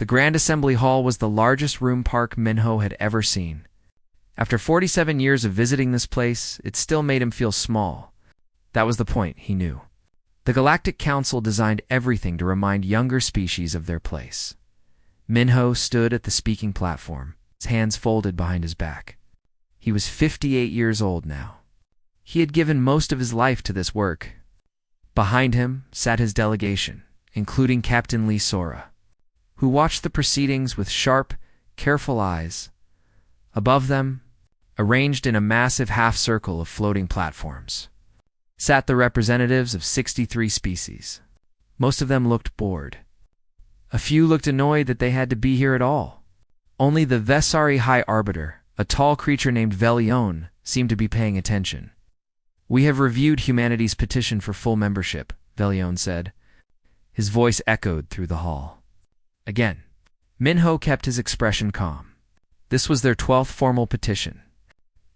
The Grand Assembly Hall was the largest room Park Min-ho had ever seen. After 47 years of visiting this place, it still made him feel small. That was the point, he knew. The Galactic Council designed everything to remind younger species of their place. Min-ho stood at the speaking platform, his hands folded behind his back. He was 58 years old now. He had given most of his life to this work. Behind him sat his delegation, including Captain Lee Sora, who watched the proceedings with sharp, careful eyes. Above them, arranged in a massive half-circle of floating platforms, sat the representatives of 63 species. Most of them looked bored. A few looked annoyed that they had to be here at all. Only the Vesari High Arbiter, a tall creature named Velion, seemed to be paying attention. "We have reviewed humanity's petition for full membership," Velion said. His voice echoed through the hall. Again, Min-ho kept his expression calm. This was their 12th formal petition.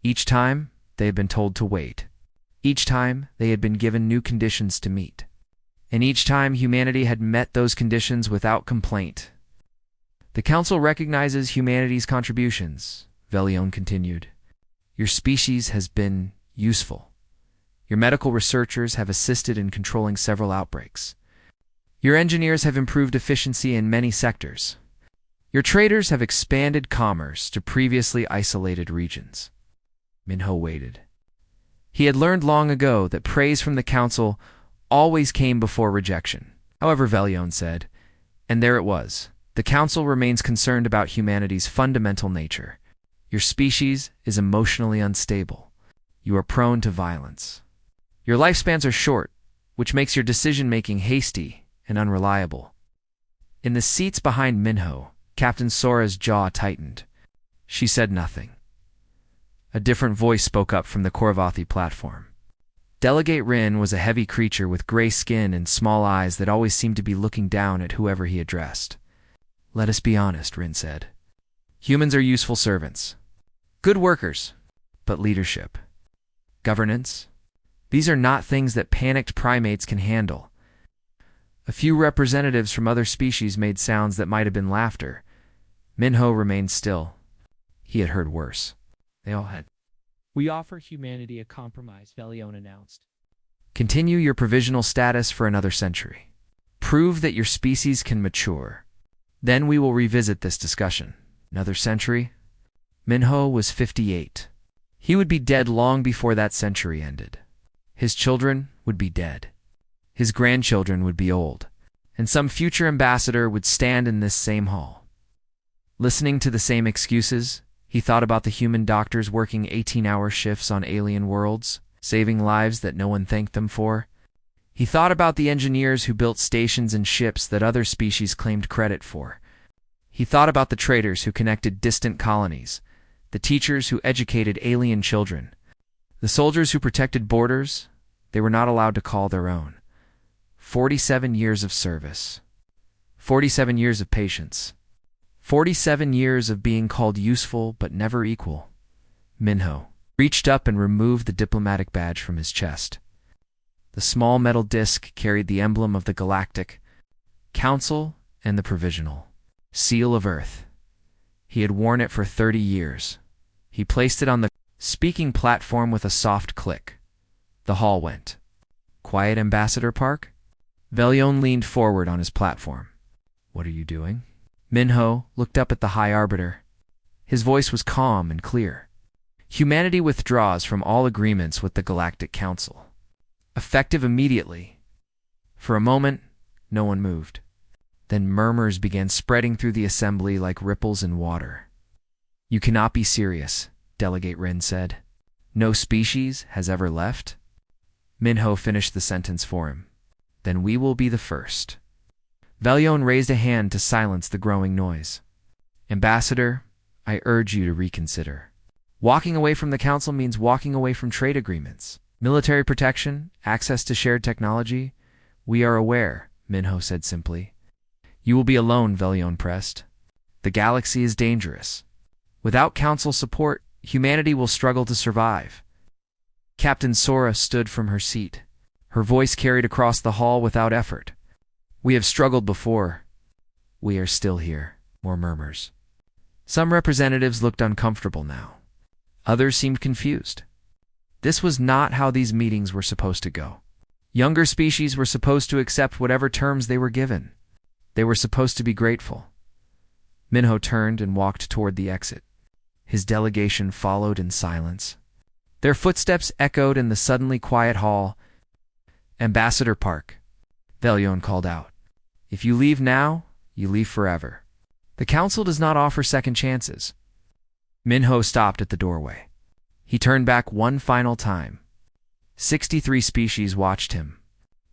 Each time, they had been told to wait. Each time, they had been given new conditions to meet. And each time, humanity had met those conditions without complaint. "The Council recognizes humanity's contributions," Velion continued. "Your species has been useful. Your medical researchers have assisted in controlling several outbreaks. Your engineers have improved efficiency in many sectors. Your traders have expanded commerce to previously isolated regions." Min-ho waited. He had learned long ago that praise from the Council always came before rejection. However, Velion said, and there it was, the Council remains concerned about humanity's fundamental nature. Your species is emotionally unstable. You are prone to violence. Your lifespans are short, which makes your decision-making hasty and unreliable. In the seats behind Min-ho, Captain Sora's jaw tightened. She said nothing. A different voice spoke up from the Korvathi platform. Delegate Rin was a heavy creature with gray skin and small eyes that always seemed to be looking down at whoever he addressed. "Let us be honest," Rin said. "Humans are useful servants. Good workers. But leadership, governance, these are not things that panicked primates can handle." A few representatives from other species made sounds that might have been laughter. Min-ho remained still. He had heard worse. They all had. "We offer humanity a compromise," Velion announced. "Continue your provisional status for another century. Prove that your species can mature. Then we will revisit this discussion." Another century? Min-ho was 58. He would be dead long before that century ended. His children would be dead. His grandchildren would be old, and some future ambassador would stand in this same hall. Listening to the same excuses, he thought about the human doctors working 18-hour shifts on alien worlds, saving lives that no one thanked them for. He thought about the engineers who built stations and ships that other species claimed credit for. He thought about the traders who connected distant colonies, the teachers who educated alien children, the soldiers who protected borders they were not allowed to call their own. 47 years of service. 47 years of patience. 47 years of being called useful but never equal. Min-ho reached up and removed the diplomatic badge from his chest. The small metal disc carried the emblem of the Galactic Council and the Provisional Seal of Earth. He had worn it for 30 years. He placed it on the speaking platform with a soft click. The hall went. "Quiet, Ambassador Park?" Velion leaned forward on his platform. "What are you doing?" Min-ho looked up at the High Arbiter. His voice was calm and clear. "Humanity withdraws from all agreements with the Galactic Council. Effective immediately." For a moment, no one moved. Then murmurs began spreading through the assembly like ripples in water. "You cannot be serious," Delegate Rin said. "No species has ever left?" Min-ho finished the sentence for him. "Then we will be the first." Velion raised a hand to silence the growing noise. "Ambassador, I urge you to reconsider. Walking away from the Council means walking away from trade agreements, military protection, access to shared technology. We are aware," Min-ho said simply. "You will be alone," Velion pressed. "The galaxy is dangerous. Without Council support, humanity will struggle to survive." Captain Sora stood from her seat. Her voice carried across the hall without effort. "We have struggled before. We are still here. More murmurs. Some representatives looked uncomfortable now. Others seemed confused. This was not how these meetings were supposed to go. Younger species were supposed to accept whatever terms they were given. They were supposed to be grateful. Minho turned and walked toward the exit. His delegation followed in silence. Their footsteps echoed in the suddenly quiet hall. "Ambassador Park," Velion called out. "If you leave now, you leave forever. The council does not offer second chances." Minho stopped at the doorway. He turned back one final time. 63 species watched him,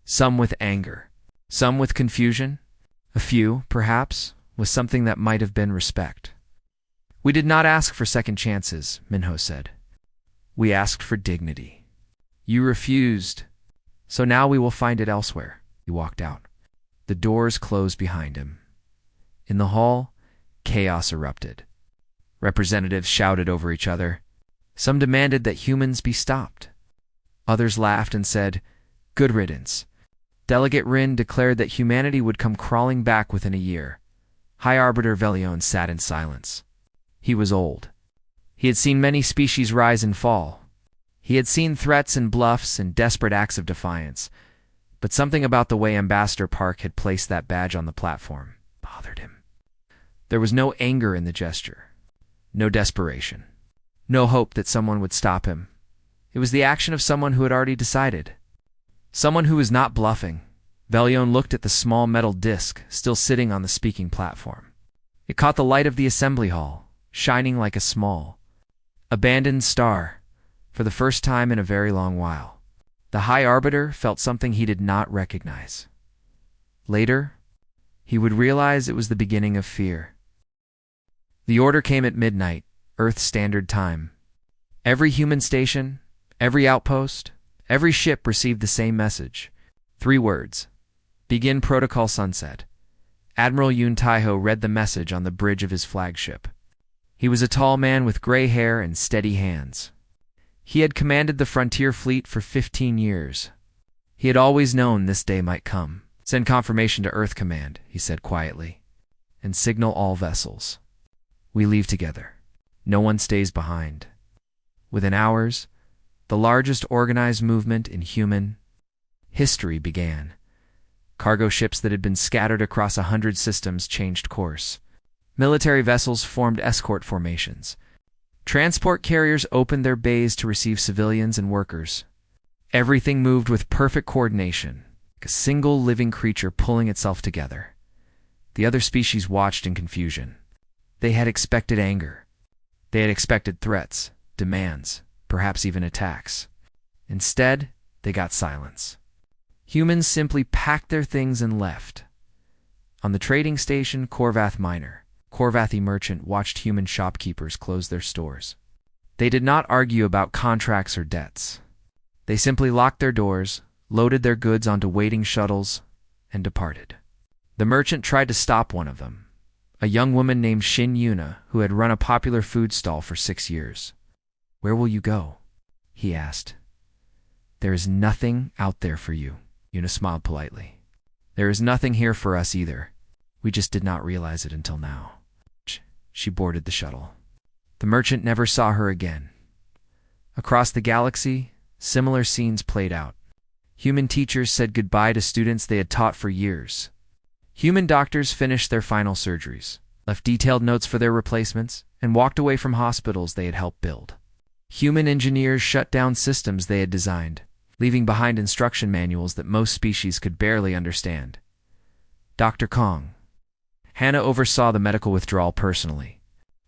some with anger, some with confusion, a few, perhaps, with something that might have been respect. "We did not ask for second chances," Minho said. "We asked for dignity. You refused, so now we will find it elsewhere." He walked out. The doors closed behind him. In the hall, chaos erupted. Representatives shouted over each other. Some demanded that humans be stopped. Others laughed and said, "Good riddance." Delegate Rin declared that humanity would come crawling back within a year. High Arbiter Velion sat in silence. He was old. He had seen many species rise and fall. He had seen threats and bluffs and desperate acts of defiance, but something about the way Ambassador Park had placed that badge on the platform bothered him. There was no anger in the gesture, no desperation, no hope that someone would stop him. It was the action of someone who had already decided. Someone who was not bluffing. Velion looked at the small metal disc still sitting on the speaking platform. It caught the light of the assembly hall, shining like a small, abandoned star, for the first time in a very long while. The High Arbiter felt something he did not recognize. Later, he would realize it was the beginning of fear. The order came at midnight, Earth Standard Time. Every human station, every outpost, every ship received the same message. 3 words. Begin Protocol Sunset. Admiral Yun Taiho read the message on the bridge of his flagship. He was a tall man with gray hair and steady hands. He had commanded the frontier fleet for 15 years. He had always known this day might come. "Send confirmation to Earth Command," he said quietly, "and signal all vessels. We leave together. No one stays behind." Within hours, the largest organized movement in human history began. Cargo ships that had been scattered across 100 systems changed course. Military vessels formed escort formations. Transport carriers opened their bays to receive civilians and workers. Everything moved with perfect coordination, like a single living creature pulling itself together. The other species watched in confusion. They had expected anger. They had expected threats, demands, perhaps even attacks. Instead, they got silence. Humans simply packed their things and left. On the trading station, Korvath Korvathi merchant watched human shopkeepers close their stores. They did not argue about contracts or debts. They simply locked their doors, loaded their goods onto waiting shuttles, and departed. The merchant tried to stop one of them, a young woman named Shin Yuna, who had run a popular food stall for 6 years. "Where will you go?" he asked. "There is nothing out there for you," Yuna smiled politely. "There is nothing here for us either. We just did not realize it until now." She boarded the shuttle. The merchant never saw her again. Across the galaxy, similar scenes played out. Human teachers said goodbye to students they had taught for years. Human doctors finished their final surgeries, left detailed notes for their replacements, and walked away from hospitals they had helped build. Human engineers shut down systems they had designed, leaving behind instruction manuals that most species could barely understand. Dr. Kong. Hannah oversaw the medical withdrawal personally.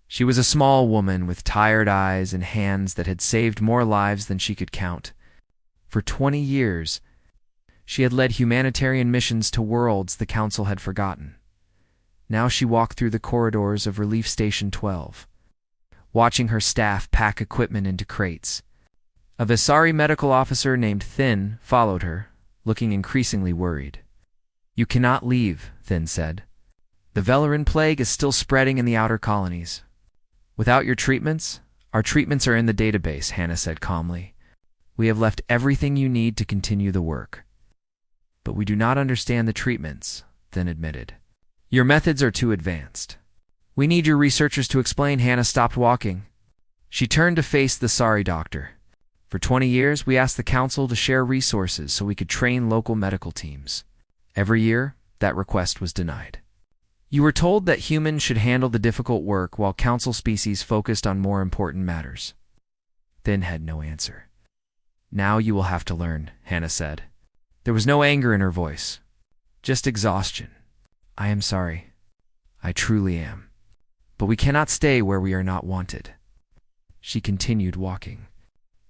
She was a small woman with tired eyes and hands that had saved more lives than she could count. For 20 years, she had led humanitarian missions to worlds the Council had forgotten. Now she walked through the corridors of Relief Station 12, watching her staff pack equipment into crates. A Visari medical officer named Thin followed her, looking increasingly worried. "You cannot leave," Thin said. "The Velarin plague is still spreading in the outer colonies." "Without your treatments? Our treatments are in the database," Hannah said calmly. "We have left everything you need to continue the work." "But we do not understand the treatments," Thin admitted. Your methods are too advanced. We need your researchers to explain. Hannah stopped walking. She turned to face the sorry doctor. For 20 years, we asked the council to share resources so we could train local medical teams. Every year, that request was denied. You were told that humans should handle the difficult work while council species focused on more important matters. Thin had no answer. Now you will have to learn, Hannah said. There was no anger in her voice, just exhaustion. I am sorry. I truly am. But we cannot stay where we are not wanted. She continued walking.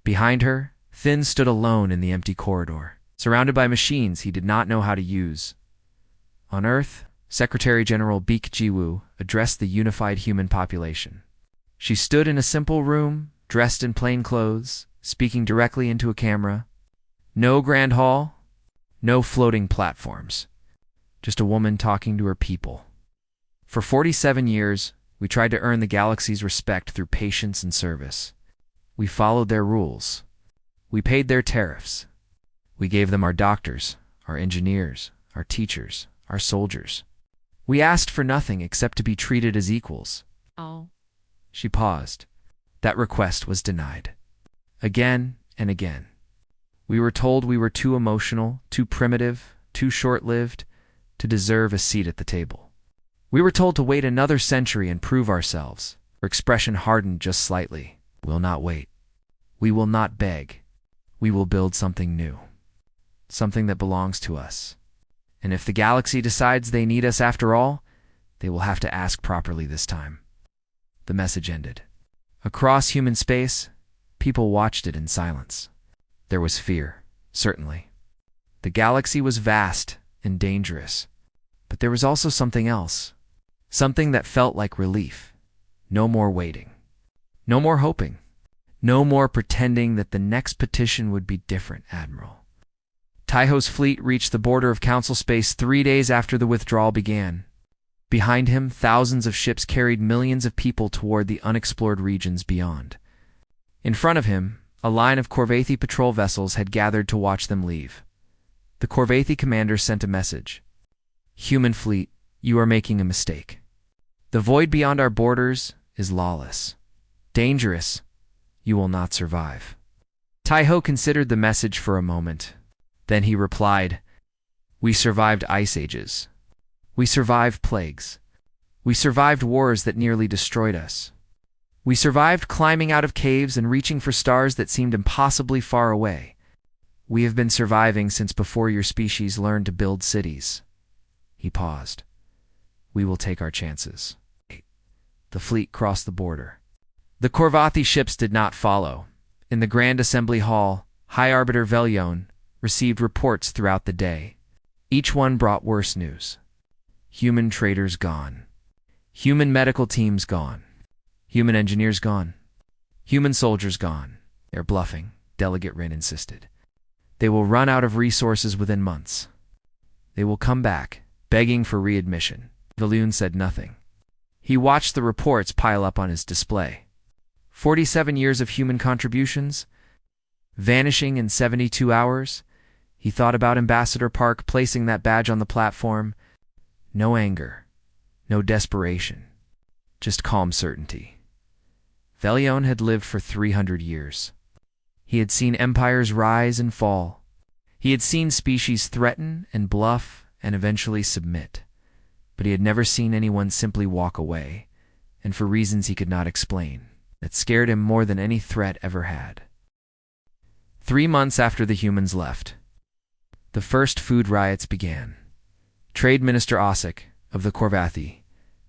Behind her, Thin stood alone in the empty corridor, surrounded by machines he did not know how to use. On Earth, Secretary General Beek Jiwoo addressed the unified human population. She stood in a simple room, dressed in plain clothes, speaking directly into a camera. No grand hall, no floating platforms. Just a woman talking to her people. For 47 years, we tried to earn the galaxy's respect through patience and service. We followed their rules. We paid their tariffs. We gave them our doctors, our engineers, our teachers, our soldiers. We asked for nothing except to be treated as equals. Oh. She paused. That request was denied. Again and again. We were told we were too emotional, too primitive, too short-lived to deserve a seat at the table. We were told to wait another century and prove ourselves. Her expression hardened just slightly. We'll not wait. We will not beg. We will build something new. Something that belongs to us. And if the galaxy decides they need us after all, they will have to ask properly this time. The message ended. Across human space, people watched it in silence. There was fear, certainly. The galaxy was vast and dangerous. But there was also something else. Something that felt like relief. No more waiting. No more hoping. No more pretending that the next petition would be different, Admiral. Taiho's fleet reached the border of Council space 3 days after the withdrawal began. Behind him, thousands of ships carried millions of people toward the unexplored regions beyond. In front of him, a line of Corvathi patrol vessels had gathered to watch them leave. The Corvathi commander sent a message. Human fleet, you are making a mistake. The void beyond our borders is lawless. Dangerous. You will not survive. Taiho considered the message for a moment. Then he replied, We survived ice ages. We survived plagues. We survived wars that nearly destroyed us. We survived climbing out of caves and reaching for stars that seemed impossibly far away. We have been surviving since before your species learned to build cities. He paused. We will take our chances. The fleet crossed the border. The Corvathi ships did not follow. In the Grand Assembly Hall, High Arbiter Velion received reports throughout the day. Each one brought worse news. Human traders gone. Human medical teams gone. Human engineers gone. Human soldiers gone. They're bluffing, Delegate Rin insisted. They will run out of resources within months. They will come back, begging for readmission. Velion said nothing. He watched the reports pile up on his display. 47 years of human contributions, vanishing in 72 hours. He thought about Ambassador Park placing that badge on the platform. No anger, no desperation, just calm certainty. Velion had lived for 300 years. He had seen empires rise and fall. He had seen species threaten and bluff and eventually submit. But he had never seen anyone simply walk away, and for reasons he could not explain, that scared him more than any threat ever had. 3 months after the humans left, the first food riots began. Trade Minister Osik, of the Corvathi,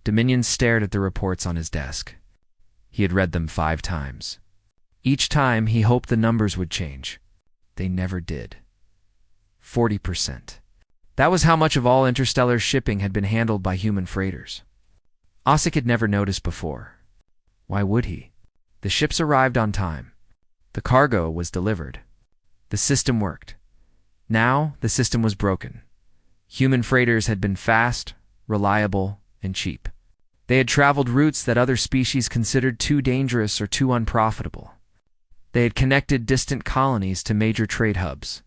Dominion stared at the reports on his desk. He had read them 5 times. Each time he hoped the numbers would change. They never did. 40%. That was how much of all interstellar shipping had been handled by human freighters. Osik had never noticed before. Why would he? The ships arrived on time. The cargo was delivered. The system worked. Now the system was broken. Human freighters had been fast, reliable, and cheap. They had traveled routes that other species considered too dangerous or too unprofitable. They had connected distant colonies to major trade hubs.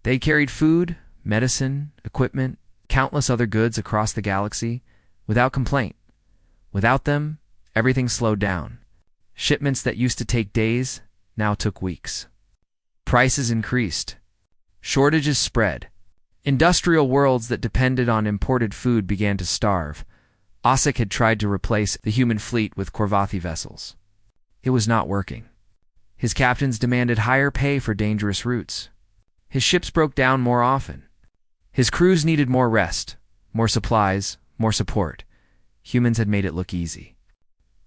They carried food, medicine, equipment, countless other goods across the galaxy, without complaint. Without them, everything slowed down. Shipments that used to take days now took weeks. Prices increased. Shortages spread. Industrial worlds that depended on imported food began to starve. Osik had tried to replace the human fleet with Korvathi vessels. It was not working. His captains demanded higher pay for dangerous routes. His ships broke down more often. His crews needed more rest, more supplies, more support. Humans had made it look easy.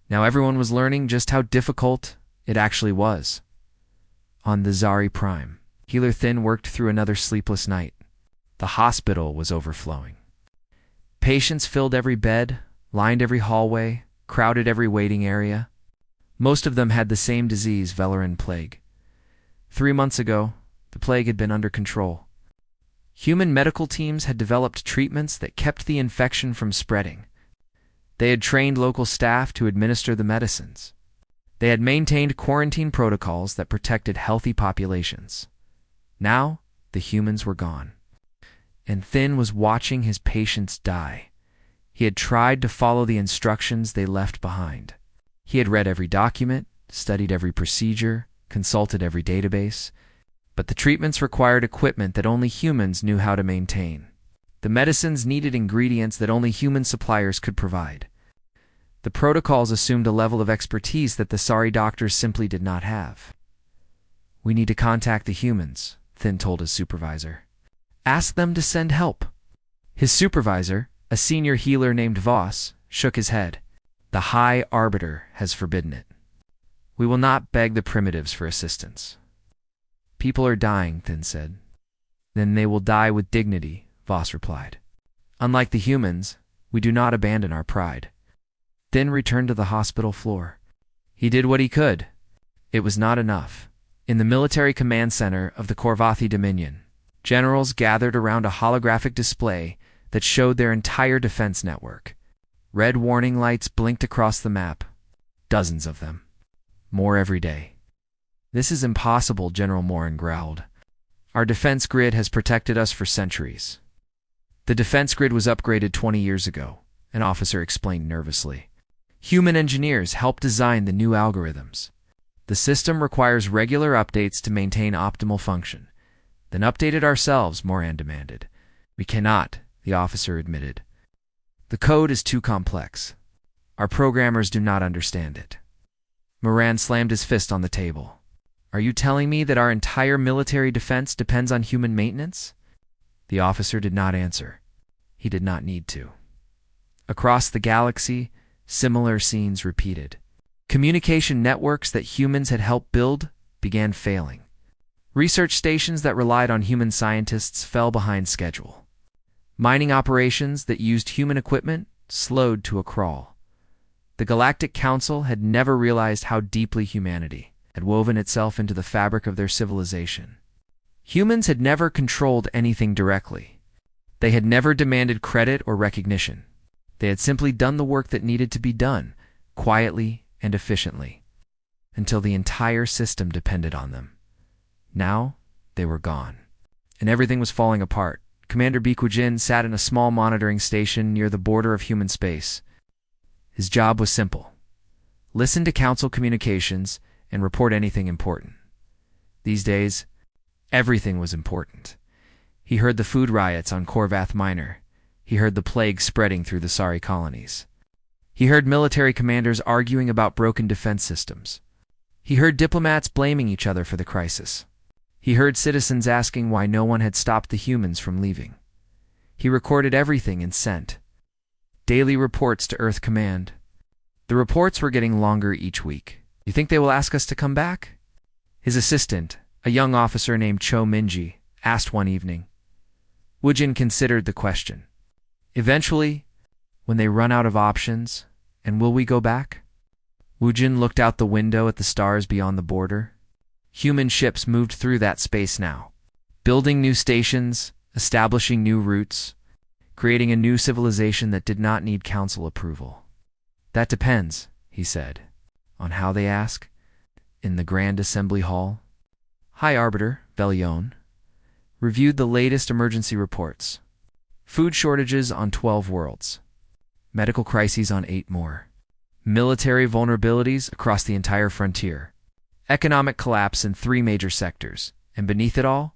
Now everyone was learning just how difficult it actually was. On the Zari Prime, Healer Thin worked through another sleepless night. The hospital was overflowing. Patients filled every bed, lined every hallway, crowded every waiting area. Most of them had the same disease, Velarin plague. 3 months ago, the plague had been under control. Human medical teams had developed treatments that kept the infection from spreading. They had trained local staff to administer the medicines. They had maintained quarantine protocols that protected healthy populations. Now, the humans were gone. And Thin was watching his patients die. He had tried to follow the instructions they left behind. He had read every document, studied every procedure, consulted every database, but the treatments required equipment that only humans knew how to maintain. The medicines needed ingredients that only human suppliers could provide. The protocols assumed a level of expertise that the Sari doctors simply did not have. "We need to contact the humans," Thin told his supervisor. "Ask them to send help." His supervisor, a senior healer named Voss, shook his head. "The High Arbiter has forbidden it. We will not beg the primitives for assistance." "People are dying," Thin said. "Then they will die with dignity," Voss replied. "Unlike the humans, we do not abandon our pride." Thin returned to the hospital floor. He did what he could. It was not enough. In the military command center of the Korvathi Dominion, generals gathered around a holographic display that showed their entire defense network. Red warning lights blinked across the map. Dozens of them. More every day. "This is impossible," General Morin growled. "Our defense grid has protected us for centuries." "The defense grid was upgraded 20 years ago," an officer explained nervously. "Human engineers helped design the new algorithms. The system requires regular updates to maintain optimal function. Then update it ourselves," Moran demanded. "We cannot," the officer admitted. "The code is too complex. Our programmers do not understand it." Moran slammed his fist on the table. "Are you telling me that our entire military defense depends on human maintenance?" The officer did not answer. He did not need to. Across the galaxy, similar scenes repeated. Communication networks that humans had helped build began failing. Research stations that relied on human scientists fell behind schedule. Mining operations that used human equipment slowed to a crawl. The Galactic Council had never realized how deeply humanity had woven itself into the fabric of their civilization. Humans had never controlled anything directly. They had never demanded credit or recognition. They had simply done the work that needed to be done, quietly and efficiently, until the entire system depended on them. Now, they were gone, and everything was falling apart. Commander Bikujin sat in a small monitoring station near the border of human space. His job was simple: listen to Council communications and report anything important. These days, everything was important. He heard the food riots on Korvath Minor. He heard the plague spreading through the Sari colonies. He heard military commanders arguing about broken defense systems. He heard diplomats blaming each other for the crisis. He heard citizens asking why no one had stopped the humans from leaving. He recorded everything and sent daily reports to Earth Command. The reports were getting longer each week. "You think they will ask us to come back?" His assistant, a young officer named Cho Minji, asked one evening. Wujin considered the question. "Eventually, when they run out of options, and will we go back?" Wujin looked out the window at the stars beyond the border. Human ships moved through that space now, building new stations, establishing new routes, creating a new civilization that did not need council approval. "That depends," he said. "On how they ask?" In the Grand Assembly Hall, High Arbiter, Velion, reviewed the latest emergency reports. Food shortages on 12 worlds. medical crises on 8 more, military vulnerabilities across the entire frontier, economic collapse in 3 major sectors, and beneath it all,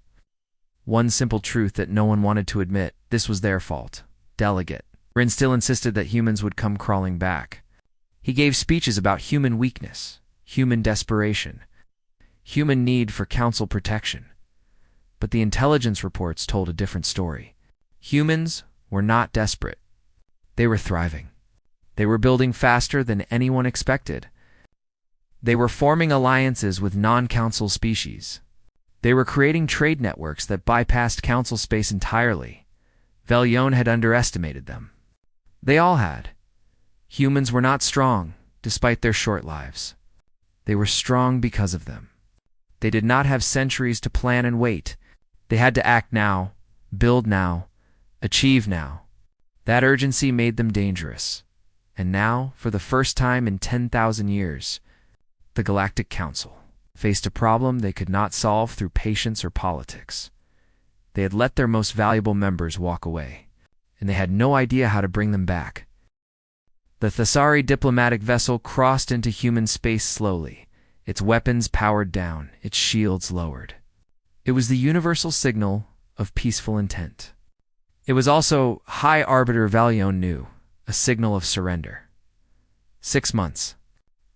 one simple truth that no one wanted to admit: this was their fault. Delegate Rin still insisted that humans would come crawling back. He gave speeches about human weakness, human desperation, human need for council protection. But the intelligence reports told a different story. Humans were not desperate. They were thriving. They were building faster than anyone expected. They were forming alliances with non-council species. They were creating trade networks that bypassed council space entirely. Velion had underestimated them. They all had. Humans were not strong, despite their short lives. They were strong because of them. They did not have centuries to plan and wait. They had to act now, build now, achieve now. That urgency made them dangerous. And now, for the first time in 10,000 years, the Galactic Council faced a problem they could not solve through patience or politics. They had let their most valuable members walk away, and they had no idea how to bring them back. The Thessari diplomatic vessel crossed into human space slowly, its weapons powered down, its shields lowered. It was the universal signal of peaceful intent. It was also, High Arbiter Valion knew, a signal of surrender. 6 months.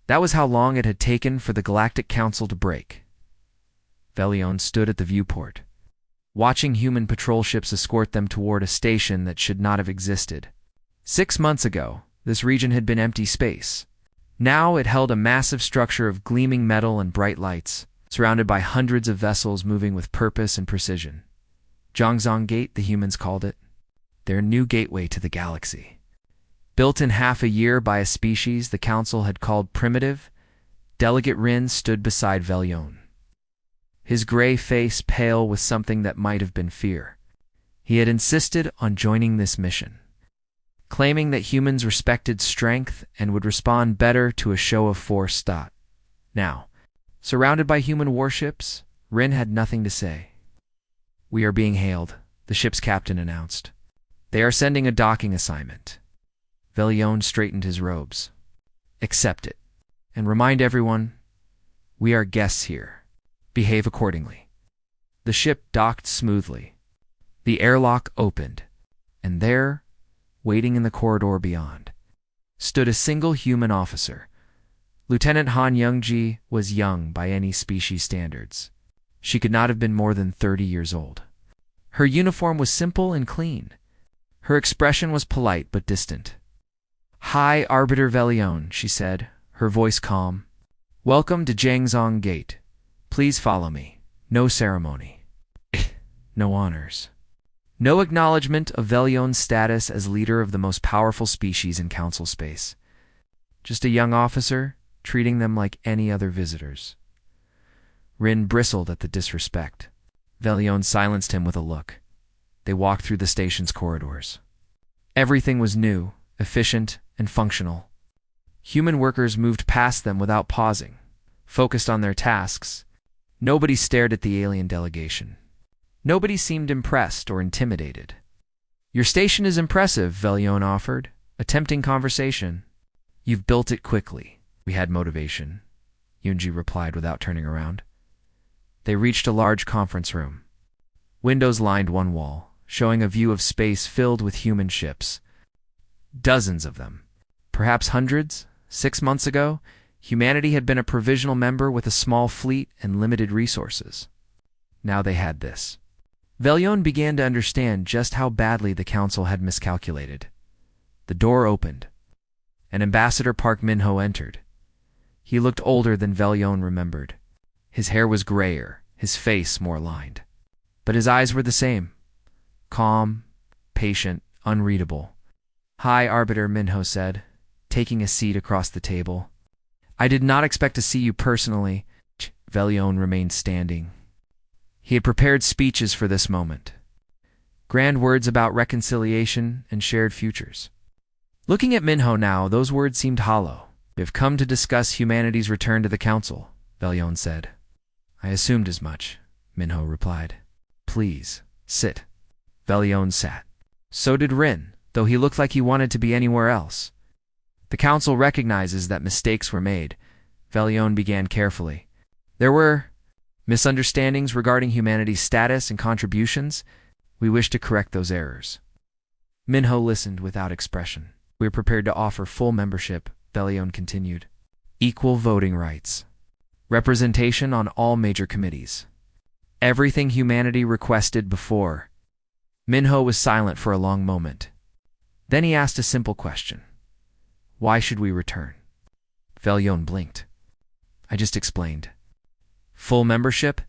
That was how long it had taken for the Galactic Council to break. Velion stood at the viewport, watching human patrol ships escort them toward a station that should not have existed. 6 months ago, this region had been empty space. Now it held a massive structure of gleaming metal and bright lights, surrounded by hundreds of vessels moving with purpose and precision. Zhongzong Gate, the humans called it, their new gateway to the galaxy. Built in half a year by a species the Council had called primitive, Delegate Rin stood beside Velion, his gray face pale with something that might have been fear. He had insisted on joining this mission, claiming that humans respected strength and would respond better to a show of force. Now, surrounded by human warships, Rin had nothing to say. "We are being hailed," the ship's captain announced. "They are sending a docking assignment." Velion straightened his robes. "Accept it. And remind everyone, we are guests here. Behave accordingly." The ship docked smoothly. The airlock opened, and there, waiting in the corridor beyond, stood a single human officer. Lieutenant Han Youngji was young by any species standards. She could not have been more than 30 years old. Her uniform was simple and clean. Her expression was polite but distant. "High Arbiter Velion," she said, her voice calm. "Welcome to Zhongzong Gate. Please follow me. No ceremony. No honors. No acknowledgement of Velion's status as leader of the most powerful species in Council space. Just a young officer, treating them like any other visitors." Rin bristled at the disrespect. Velion silenced him with a look. They walked through the station's corridors. Everything was new, efficient, and functional. Human workers moved past them without pausing, focused on their tasks. Nobody stared at the alien delegation. Nobody seemed impressed or intimidated. "Your station is impressive," Velion offered, attempting conversation. "You've built it quickly." "We had motivation," Yunji replied without turning around. They reached a large conference room. Windows lined one wall, showing a view of space filled with human ships. Dozens of them. Perhaps hundreds. 6 months ago, humanity had been a provisional member with a small fleet and limited resources. Now they had this. Velion began to understand just how badly the Council had miscalculated. The door opened, and Ambassador Park Minho entered. He looked older than Velion remembered. His hair was grayer, his face more lined. But his eyes were the same. Calm, patient, unreadable. "High Arbiter," Minho said, taking a seat across the table. "I did not expect to see you personally." Velion remained standing. He had prepared speeches for this moment. Grand words about reconciliation and shared futures. Looking at Minho now, those words seemed hollow. "We have come to discuss humanity's return to the Council," Velion said. "I assumed as much," Minho replied. "Please, sit." Velion sat. So did Rin, though he looked like he wanted to be anywhere else. The council recognizes that mistakes were made. Velion began carefully. There were misunderstandings regarding humanity's status and contributions. We wish to correct those errors. Minho listened without expression. We are prepared to offer full membership, Velion continued. Equal voting rights. Representation on all major committees. Everything humanity requested before. Minho was silent for a long moment. Then he asked a simple question. Why should we return? Velion blinked. I just explained. Full membership,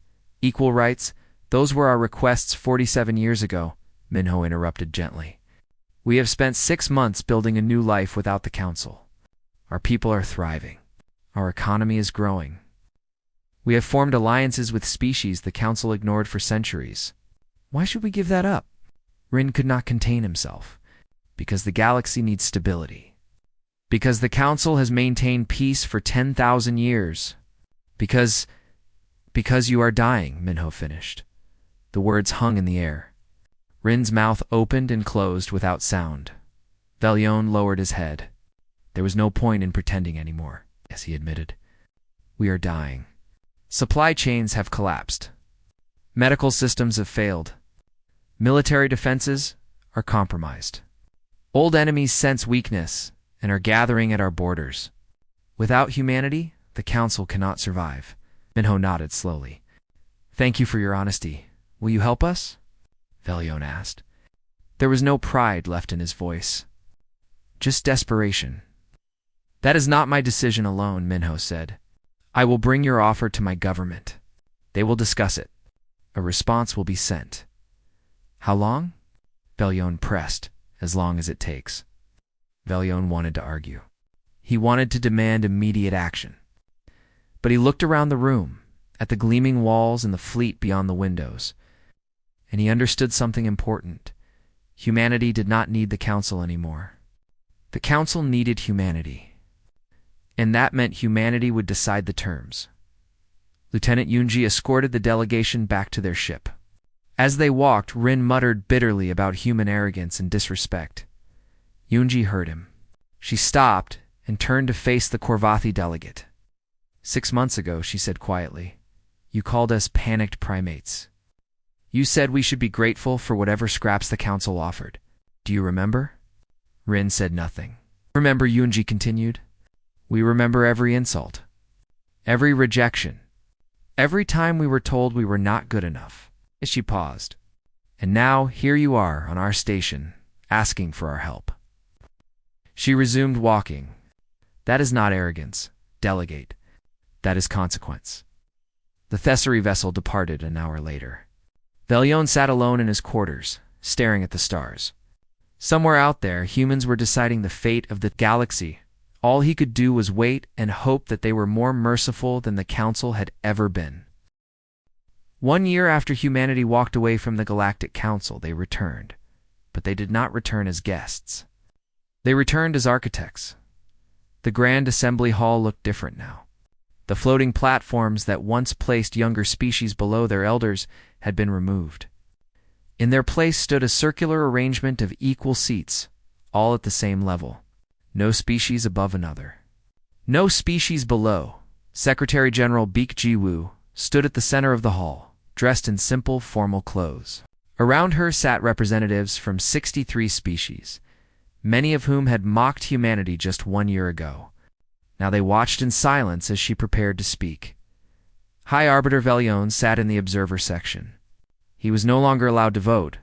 equal rights, those were our requests 47 years ago, Minho interrupted gently. We have spent 6 months building a new life without the council. Our people are thriving. Our economy is growing. We have formed alliances with species the council ignored for centuries. Why should we give that up? Rin could not contain himself. Because the galaxy needs stability. Because the council has maintained peace for 10,000 years. Because you are dying, Minho finished. The words hung in the air. Rin's mouth opened and closed without sound. Velion lowered his head. There was no point in pretending anymore, as he admitted. We are dying. Supply chains have collapsed. Medical systems have failed. Military defenses are compromised. Old enemies sense weakness and are gathering at our borders. Without humanity, the council cannot survive. Minho nodded slowly. Thank you for your honesty. Will you help us? Velion asked. There was no pride left in his voice. Just desperation. That is not my decision alone, Minho said. I will bring your offer to my government. They will discuss it. A response will be sent. How long? Velion pressed. As long as it takes. Velion wanted to argue. He wanted to demand immediate action. But he looked around the room, at the gleaming walls and the fleet beyond the windows, and he understood something important. Humanity did not need the council anymore. The council needed humanity. And that meant humanity would decide the terms. Lieutenant Yunji escorted the delegation back to their ship. As they walked, Rin muttered bitterly about human arrogance and disrespect. Yunji heard him. She stopped and turned to face the Korvathi delegate. 6 months ago, she said quietly, you called us panicked primates. You said we should be grateful for whatever scraps the council offered. Do you remember? Rin said nothing. Remember, Yunji continued. We remember every insult. Every rejection. Every time we were told we were not good enough. She paused. And now, here you are on our station, asking for our help. She resumed walking. That is not arrogance, delegate. That is consequence. The Thessary vessel departed an hour later. Velion sat alone in his quarters, staring at the stars. Somewhere out there, humans were deciding the fate of the galaxy. All he could do was wait and hope that they were more merciful than the council had ever been. 1 year after humanity walked away from the Galactic Council, they returned. But they did not return as guests. They returned as architects. The Grand Assembly Hall looked different now. The floating platforms that once placed younger species below their elders had been removed. In their place stood a circular arrangement of equal seats, all at the same level. No species above another. No species below. Secretary General Beek Ji-woo stood at the center of the hall, dressed in simple, formal clothes. Around her sat representatives from 63 species, many of whom had mocked humanity just 1 year ago. Now they watched in silence as she prepared to speak. High Arbiter Velion sat in the observer section. He was no longer allowed to vote.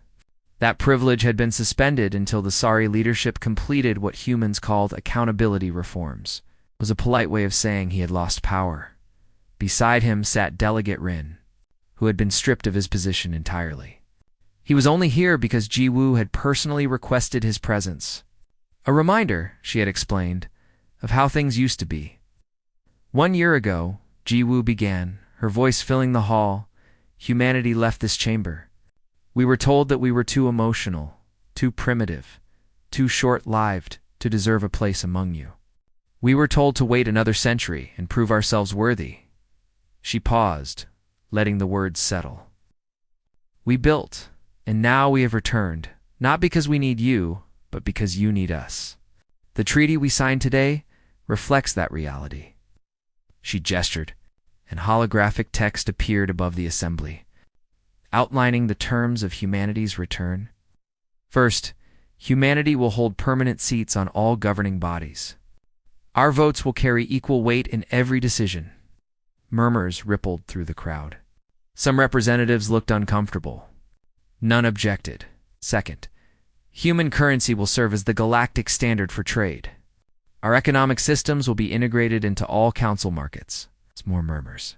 That privilege had been suspended until the Sari leadership completed what humans called accountability reforms. It was a polite way of saying he had lost power. Beside him sat Delegate Rin, who had been stripped of his position entirely. He was only here because Ji-woo had personally requested his presence. A reminder, she had explained, of how things used to be. 1 year ago, Ji-woo began, her voice filling the hall. Humanity left this chamber. We were told that we were too emotional, too primitive, too short-lived to deserve a place among you. We were told to wait another century and prove ourselves worthy. She paused, letting the words settle. We built, and now we have returned, not because we need you, but because you need us. The treaty we signed today reflects that reality." She gestured, and holographic text appeared above the assembly, outlining the terms of humanity's return. First, humanity will hold permanent seats on all governing bodies. Our votes will carry equal weight in every decision. Murmurs rippled through the crowd. Some representatives looked uncomfortable. None objected. Second, human currency will serve as the galactic standard for trade. Our economic systems will be integrated into all council markets. More murmurs.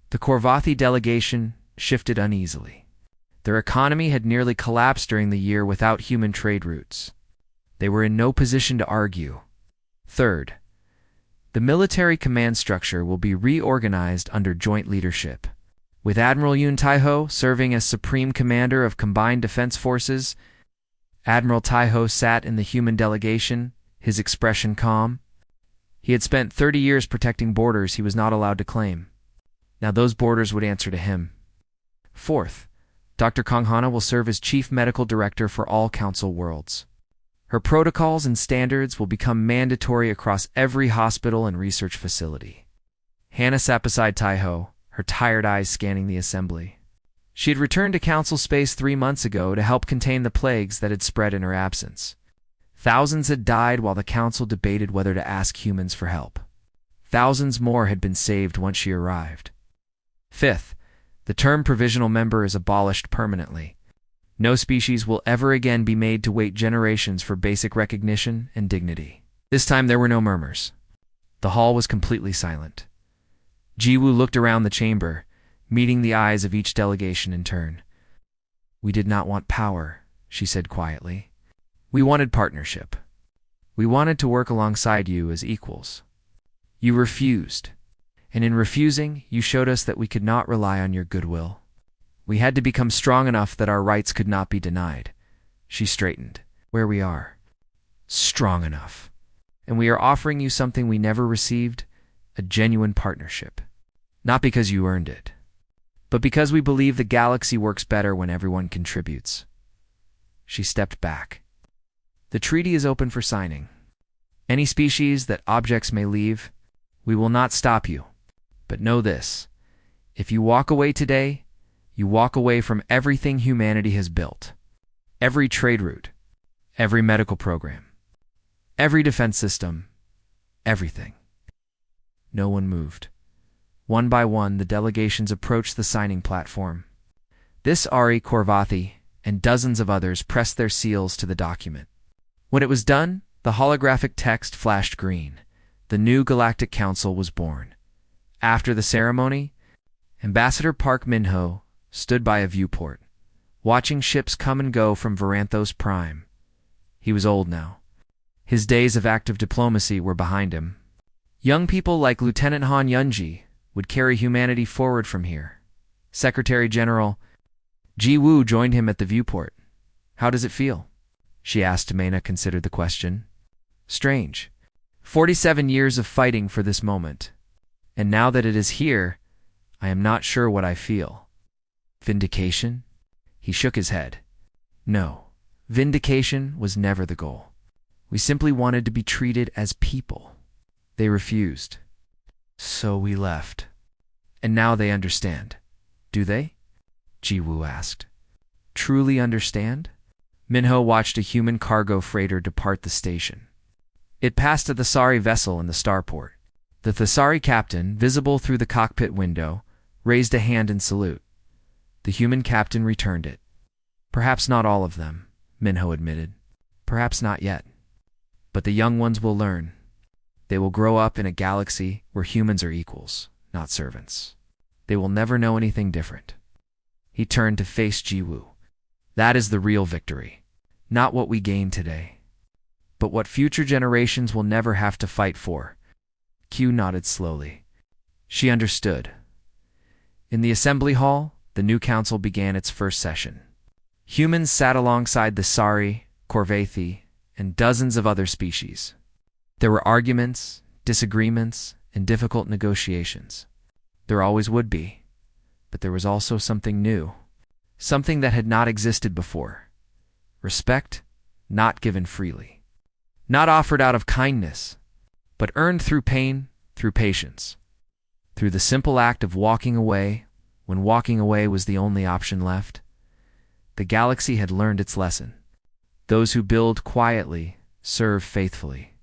The Korvathi delegation shifted uneasily. Their economy had nearly collapsed during the year without human trade routes. They were in no position to argue. Third, the military command structure will be reorganized under joint leadership, with Admiral Yun Taiho serving as Supreme Commander of Combined Defense Forces. Admiral Taiho sat in the human delegation, his expression calm. He had spent 30 years protecting borders he was not allowed to claim. Now those borders would answer to him. Fourth, Dr. Konghana will serve as Chief Medical Director for all Council worlds. Her protocols and standards will become mandatory across every hospital and research facility. Hannah sat beside Taiho, her tired eyes scanning the assembly. She had returned to Council space 3 months ago to help contain the plagues that had spread in her absence. Thousands had died while the Council debated whether to ask humans for help. Thousands more had been saved once she arrived. Fifth, the term provisional member is abolished permanently. No species will ever again be made to wait generations for basic recognition and dignity. This time there were no murmurs. The hall was completely silent. Jiwoo looked around the chamber, meeting the eyes of each delegation in turn. "We did not want power," she said quietly. "We wanted partnership. We wanted to work alongside you as equals. You refused, and in refusing, you showed us that we could not rely on your goodwill. We had to become strong enough that our rights could not be denied." She straightened. "Where we are. Strong enough. And we are offering you something we never received, a genuine partnership. Not because you earned it, but because we believe the galaxy works better when everyone contributes." She stepped back. "The treaty is open for signing. Any species that objects may leave, we will not stop you. But know this, if you walk away today, you walk away from everything humanity has built. Every trade route, every medical program, every defense system, everything." No one moved. One by one, the delegations approached the signing platform. This Ari Korvathi and dozens of others pressed their seals to the document. When it was done, the holographic text flashed green. The new Galactic Council was born. After the ceremony, Ambassador Park Min-ho stood by a viewport, watching ships come and go from Varanthos Prime. He was old now. His days of active diplomacy were behind him. Young people like Lieutenant Han Yunji would carry humanity forward from here. Secretary General Ji Woo joined him at the viewport. "How does it feel?" she asked. Mena considered the question. "Strange. 47 years of fighting for this moment. And now that it is here, I am not sure what I feel." "Vindication?" He shook his head. "No, vindication was never the goal. We simply wanted to be treated as people. They refused. So we left. And now they understand. Do they?" Jiwoo asked. "Truly understand?" Minho watched a human cargo freighter depart the station. It passed a Thesari vessel in the starport. The Thesari captain, visible through the cockpit window, raised a hand in salute. The human captain returned it. "Perhaps not all of them," Minho admitted. "Perhaps not yet. But the young ones will learn. They will grow up in a galaxy where humans are equals, not servants. They will never know anything different." He turned to face Jiwoo. "That is the real victory. Not what we gain today, but what future generations will never have to fight for." Q nodded slowly. She understood. In the assembly hall, the new council began its first session. Humans sat alongside the Sari, Korvathi, and dozens of other species. There were arguments, disagreements, and difficult negotiations. There always would be. But there was also something new, something that had not existed before. Respect not given freely. Not offered out of kindness, but earned through pain, through patience. Through the simple act of walking away, when walking away was the only option left. The galaxy had learned its lesson. Those who build quietly, serve faithfully,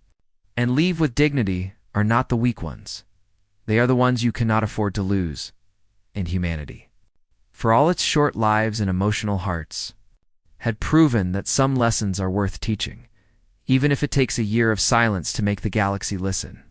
and leave with dignity are not the weak ones. They are the ones you cannot afford to lose, in humanity. For all its short lives and emotional hearts, had proven that some lessons are worth teaching, even if it takes a year of silence to make the galaxy listen.